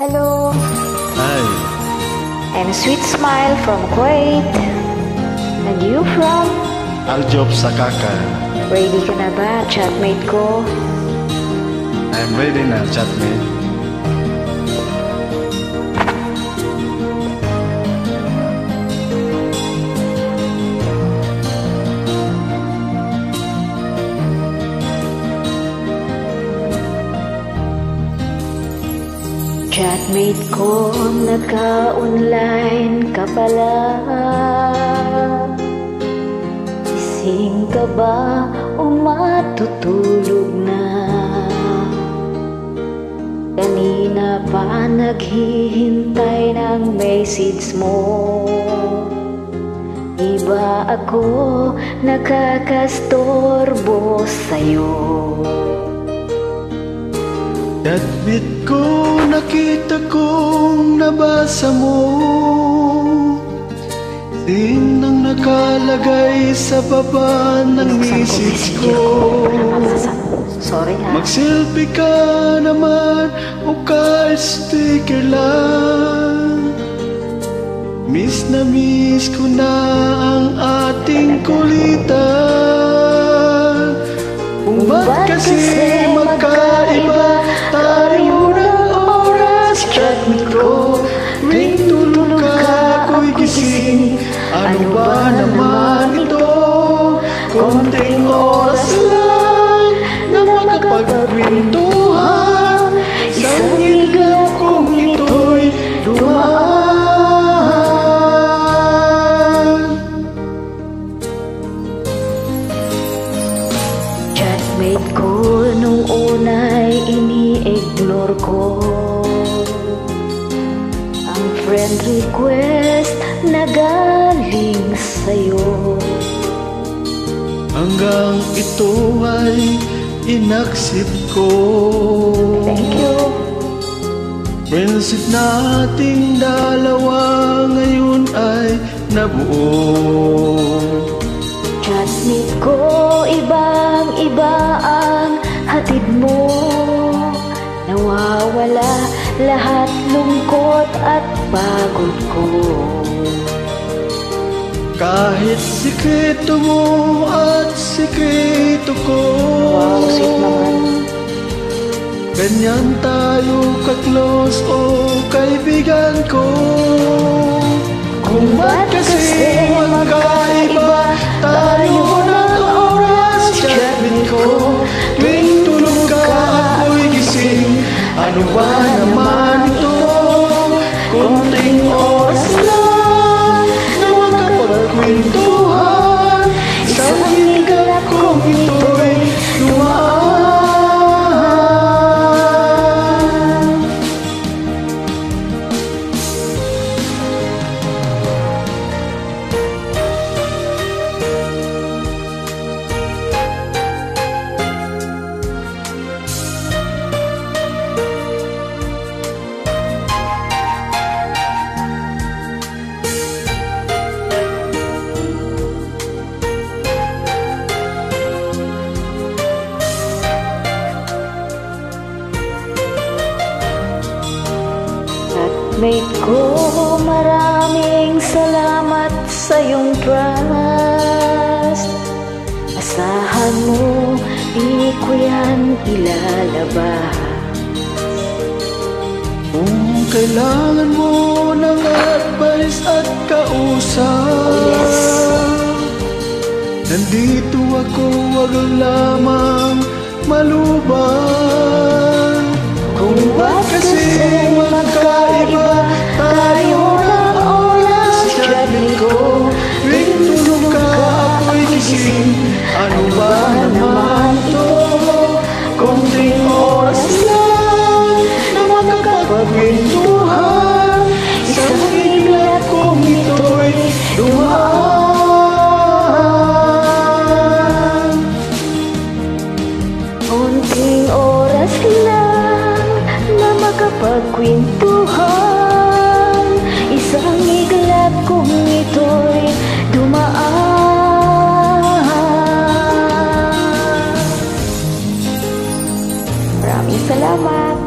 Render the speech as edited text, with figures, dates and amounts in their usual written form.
Hello, Hi, I'm a sweet smile from Kuwait. And you from? Aljob Sakaka. Ready ka na ba, chatmate ko? I'm ready na, chatmate. Chatmate ko, naka-online ka pala. Gising ka ba o matutulog na? Kanina pa naghihintay ng message mo. Iba ako nakakastorbo sa'yo. Chatmate ko, nakita kong nabasa mo. Sin ang nakalagay sa baba ng message ko. Sorry ha. Mag-selfie ka naman o ka-sticker lang. Miss na miss ko na ang ating kulitan. Kung ba't kasi magkaiba tayo ng oras, chatmate ko. Tuwing tulog ka, ako'y gising. Ano ba naman ito? Konting oras lang na makapagkwentuhan. Isang ilaw kong ito'y dumaan. Chatmate ko, nung una'y ini-ignore ko ang friend request na galing sa'yo. Hanggang ito ay inaksip ko. Thank you. Friendship nating dalawa ngayon ay nabuo. Chatmate ko, ibang-iba ang hatid mo. Nawawala lahat lungkot at pagod ko. Kahit sikreto mo at sikreto ko, Wow, sweet naman. ganyan tayo ka-close o kaibigan ko. Kung ba't kasi magkaiba tayo ng oras, chatmate ko. Tuwing tulog ka, ako'y gising. Ano ba naman ito? Konting oras lang na makapagkwentuhan. Isang hingap kong ito'y dumaan. Chatmate ko, maraming salamat sa iyong trust. Asahan mo, di ko yan ilalabas. Kung kailangan mo ng advice at kausap, Yes. nandito ako, wag lamang maluban. Kung ba't kasi magkaiba tayo ng oras, chatmate ko. Tuwing tulog ka, ako'y gising. Ano ba naman ito? Konting oras lang na makakapagkwentuhan. Isang iglap kong ito'y dumaan. Unting oras lang na makapagkwentuhan. Isang iglap kung ito'y dumaan. Maraming salamat.